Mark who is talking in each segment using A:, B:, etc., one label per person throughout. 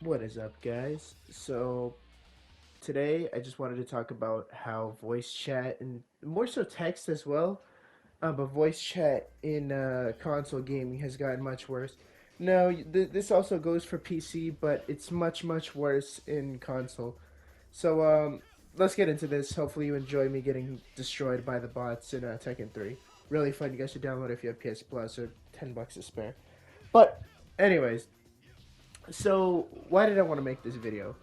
A: What is up, guys? So, today I just wanted to talk about how voice chat and more so text as well, but voice chat in console gaming has gotten much worse. No, this also goes for PC, but it's much worse in console. So, let's get into this. Hopefully, you enjoy me getting destroyed by the bots in Tekken 3. Really fun. You guys should download it if you have PS Plus or $10 to spare. But, anyways, so why did I want to make this video?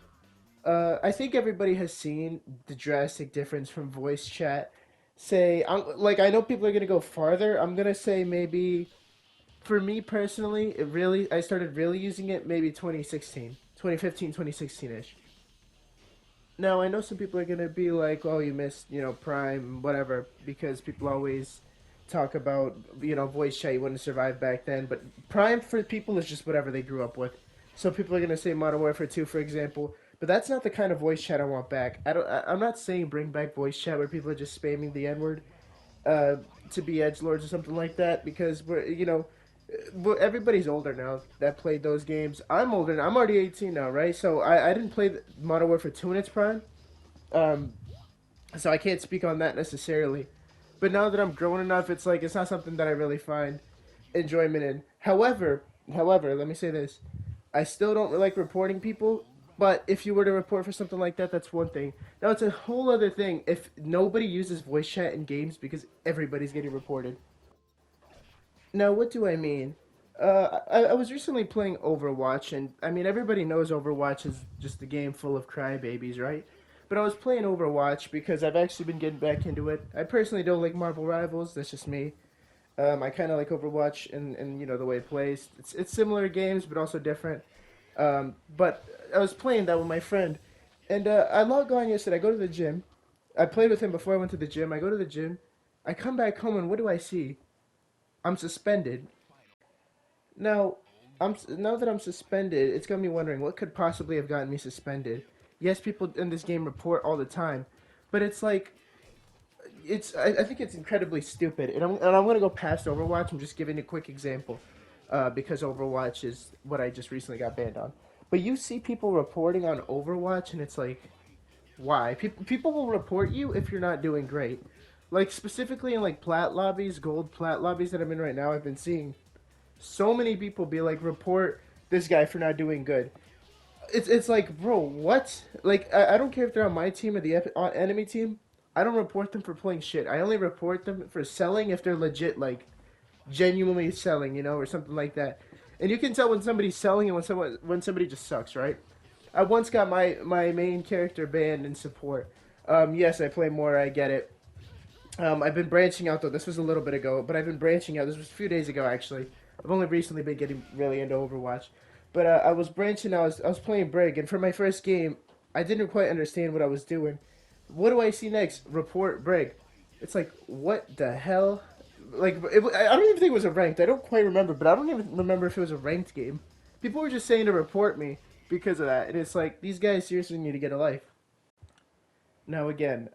A: I think everybody has seen the drastic difference from voice chat. Like I know people are gonna go farther. I'm gonna say maybe for me personally, I started really using it maybe 2016, 2015, 2016 ish. Now I know some people are gonna be like, "Oh, you missed, Prime, whatever," because people always talk about, voice chat. You wouldn't survive back then, but Prime for people is just whatever they grew up with. So people are gonna say Modern Warfare 2, for example, but that's not the kind of voice chat I want back. I'm not saying bring back voice chat where people are just spamming the N word, uh, to be edge lords or something like that, because everybody's older now that played those games. I'm older now. I'm already 18 now, right? So I didn't play Modern Warfare 2 in its prime. Um, so I can't speak on that necessarily. But now that I'm grown enough, it's like it's not something that I really find enjoyment in. However, let me say this: I still don't like reporting people. But if you were to report for something like that, that's one thing. Now it's a whole other thing if nobody uses voice chat in games because everybody's getting reported. Now, what do I mean? I was recently playing Overwatch, and I mean, everybody knows Overwatch is just a game full of crybabies, right? But I was playing Overwatch because I've actually been getting back into it. I personally don't like Marvel Rivals, that's just me. I kind of like Overwatch and the way it plays. It's similar games, but also different. But I was playing that with my friend, and I log on yesterday. I go to the gym. I played with him before I went to the gym. I go to the gym. I come back home, and what do I see? I'm suspended. Now, now that I'm suspended, it's got me wondering what could possibly have gotten me suspended. Yes, people in this game report all the time, but it's like I think it's incredibly stupid. And I'm gonna go past Overwatch. I'm just giving a quick example, because Overwatch is what I just recently got banned on. But you see people reporting on Overwatch, and it's like, why? People will report you if you're not doing great. Like specifically in like plat lobbies, gold plat lobbies that I'm in right now, I've been seeing so many people be like, report this guy for not doing good. It's like, bro, what? Like, I don't care if they're on my team or the enemy team. I don't report them for playing shit. I only report them for selling if they're legit, like genuinely selling, or something like that. And you can tell when somebody's selling and when somebody just sucks, right? I once got my main character banned in support. Yes, I play more. I get it. I've been branching out though. This was a little bit ago, but I've been branching out. This was a few days ago actually. I've only recently been getting really into Overwatch, but I was branching. I was playing Brig, and for my first game, I didn't quite understand what I was doing. What do I see next? Report Brig. It's like, what the hell? Like I don't even think it was a ranked. I don't quite remember, but I don't even remember if it was a ranked game. People were just saying to report me because of that, and it's like these guys seriously need to get a life. Now again,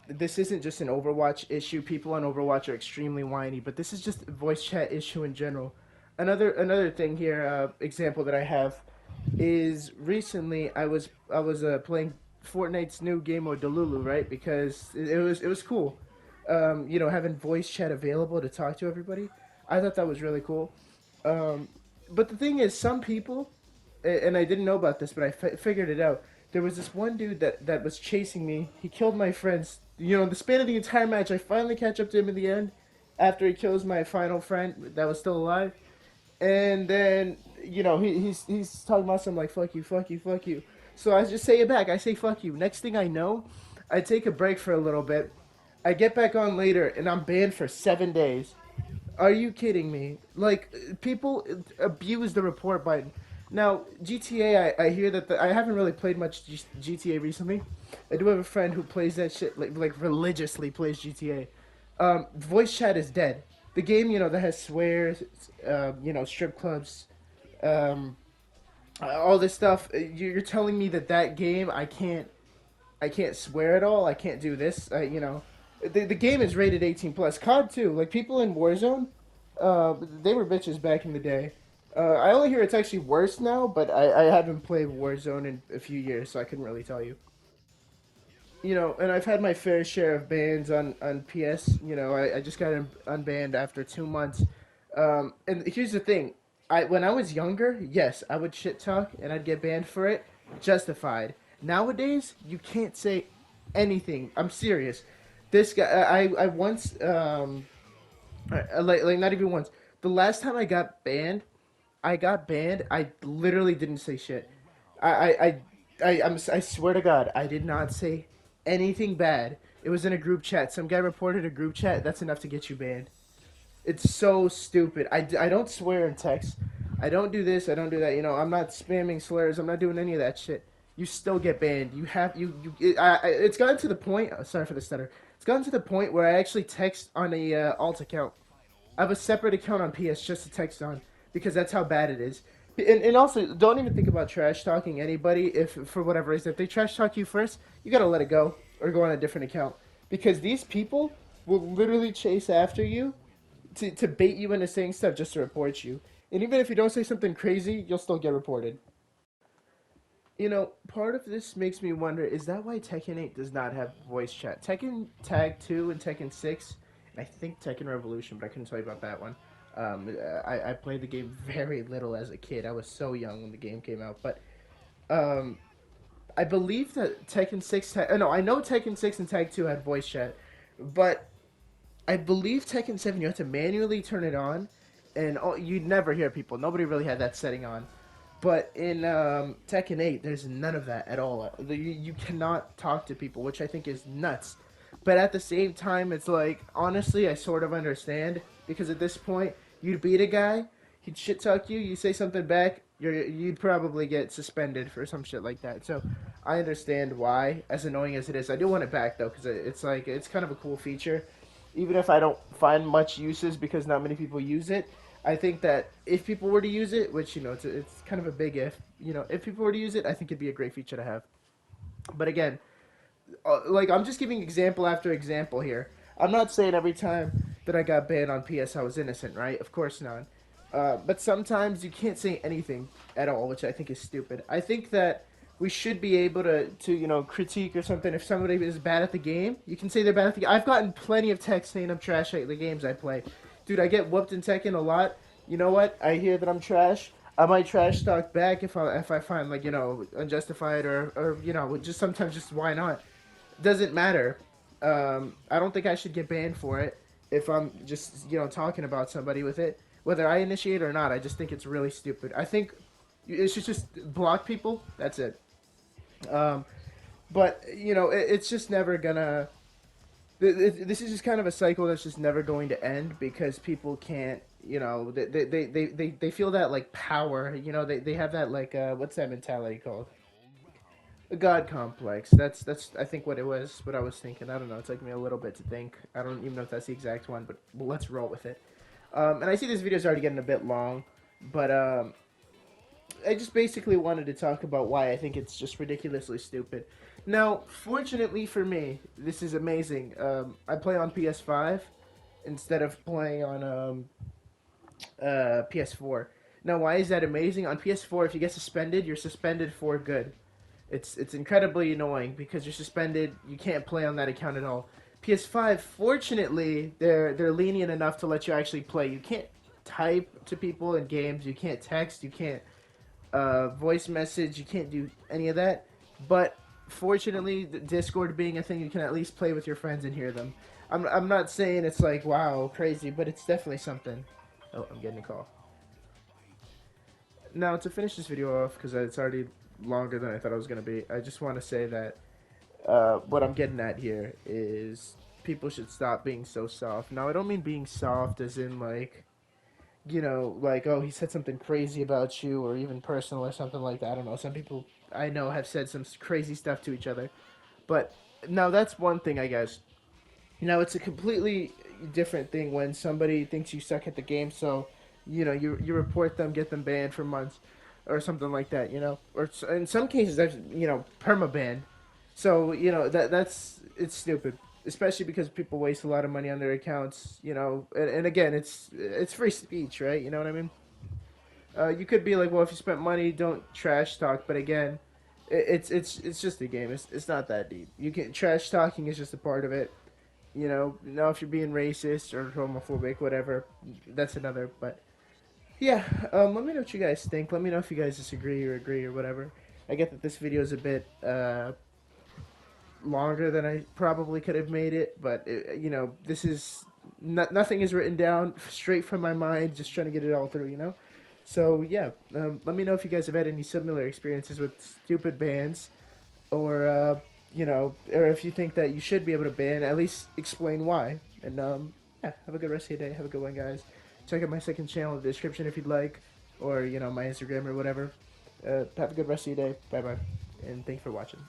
A: this isn't just an Overwatch issue. People on Overwatch are extremely whiny, but this is just a voice chat issue in general. Another thing here, example that I have, is recently I was playing Fortnite's new game mode Delulu, right? Because it was cool, having voice chat available to talk to everybody. I thought that was really cool. Um, but the thing is, some people, and I didn't know about this, but I figured it out. There was this one dude that was chasing me. He killed my friends. The span of the entire match, I finally catch up to him in the end after he kills my final friend that was still alive. And then, he's talking about something like, fuck you, fuck you, fuck you. So I just say it back. I say, fuck you. Next thing I know, I take a break for a little bit. I get back on later, and I'm banned for 7 days. Are you kidding me? Like, people abuse the report button. Now, GTA, I hear that I haven't really played much GTA recently. I do have a friend who plays that shit, like religiously plays GTA. Voice chat is dead. The game, that has swears, strip clubs, um, all this stuff. You're telling me that game, I can't swear at all. I can't do this. The game is rated 18 plus. COD too. Like people in Warzone, they were bitches back in the day. I only hear it's actually worse now, but I haven't played Warzone in a few years, so I couldn't really tell you. You know, and I've had my fair share of bans on PS. You know, I just got unbanned after 2 months. And here's the thing: when I was younger, yes, I would shit talk and I'd get banned for it, justified. Nowadays, you can't say anything. I'm serious. This guy, I once like not even once. The last time I got banned. I literally didn't say shit. I swear to God, I did not say anything bad. It was in a group chat. Some guy reported a group chat. That's enough to get you banned. It's so stupid. I don't swear in text. I don't do this. I don't do that. You know, I'm not spamming slurs. I'm not doing any of that shit. You still get banned. You have you. It's gotten to the point. Sorry for the stutter. It's gotten to the point where I actually text on a alt account. I have a separate account on PS just to text on because that's how bad it is. And also, don't even think about trash talking anybody if for whatever reason if they trash talk you first, you gotta let it go or go on a different account because these people will literally chase after you to bait you into saying stuff just to report you. And even if you don't say something crazy, you'll still get reported. You know, part of this makes me wonder: is that why Tekken 8 does not have voice chat? Tekken Tag 2 and Tekken 6, and I think Tekken Revolution, but I couldn't tell you about that one. I played the game very little as a kid. I was so young when the game came out, but um, I believe that Tekken 6. No, I know Tekken 6 and Tag 2 had voice chat, but I believe Tekken 7 you have to manually turn it on, and you'd never hear people. Nobody really had that setting on. But in Tekken 8, there's none of that at all. You cannot talk to people, which I think is nuts. But at the same time, it's like, honestly, I sort of understand. Because at this point, you'd beat a guy, he'd shit talk you, you say something back, you'd probably get suspended for some shit like that. So I understand why, as annoying as it is. I do want it back, though, because it's like, it's kind of a cool feature. Even if I don't find much uses because not many people use it, I think that if people were to use it, which you know it's kind of a big if, you know, if people were to use it, I think it'd be a great feature to have. But again, like I'm just giving example after example here. I'm not saying every time that I got banned on PS I was innocent, right? Of course not. But sometimes you can't say anything at all, which I think is stupid. I think that we should be able to you know critique or something. If somebody is bad at the game, you can say they're bad at the game. I've gotten plenty of texts saying I'm trash at the games I play. Dude, I get whooped in Tekken a lot. You know what? I hear that I'm trash. I might trash talk back if I find like you know unjustified or you know just sometimes just why not. Doesn't matter. I don't think I should get banned for it if I'm just you know talking about somebody with it, whether I initiate or not. I just think it's really stupid. I think it should just block people. That's it. Um, but you know, it's just never gonna. This is just kind of a cycle that's just never going to end because people can't. You know, they feel that like power. You know, they have that like what's that mentality called? A god complex. That's I think what it was. What I was thinking. I don't know. It took me a little bit to think. I don't even know if that's the exact one, but well, let's roll with it. And I see this video's already getting a bit long, but I just basically wanted to talk about why I think it's just ridiculously stupid. Now, fortunately for me, this is amazing. I play on PS5 instead of playing on PS4. Now, why is that amazing? On PS4, if you get suspended, you're suspended for good. It's incredibly annoying because you're suspended. You can't play on that account at all. PS5, fortunately, they're lenient enough to let you actually play. You can't type to people in games. You can't text. You can't voice message. You can't do any of that. But fortunately, Discord being a thing, you can at least play with your friends and hear them. I'm not saying it's like wow crazy, but it's definitely something. Oh, I'm getting a call. Now to finish this video off because it's already longer than I thought it was gonna be. I just want to say that what I'm getting at here is people should stop being so soft. Now I don't mean being soft as in like you know, like, oh, he said something crazy about you or even personal or something like that. I don't know. Some people I know have said some crazy stuff to each other. But now that's one thing, I guess. You know, it's a completely different thing when somebody thinks you suck at the game, so, you know, you report them, get them banned for months or something like that, you know? Or in some cases, there's, you know, permaban. So, you know, that's, it's stupid. Especially because people waste a lot of money on their accounts, you know, and again, it's free speech, right? You know what I mean? You could be like, well, if you spent money, don't trash talk. But again, it's just a game. It's not that deep. You can trash talking is just a part of it. Now if you're being racist or homophobic, whatever, that's another. But yeah, let me know what you guys think. Let me know if you guys disagree or agree or whatever. I get that this video is a bit longer than I probably could have made it, but this is nothing is written down, straight from my mind, just trying to get it all through. So yeah, let me know if you guys have had any similar experiences with stupid bans, or or if you think that you should be able to ban, at least explain why. And yeah, have a good rest of your day. Have a good one, guys. Check out my second channel in the description if you'd like, or my Instagram or whatever. Have a good rest of your day. Bye bye, and thanks for watching.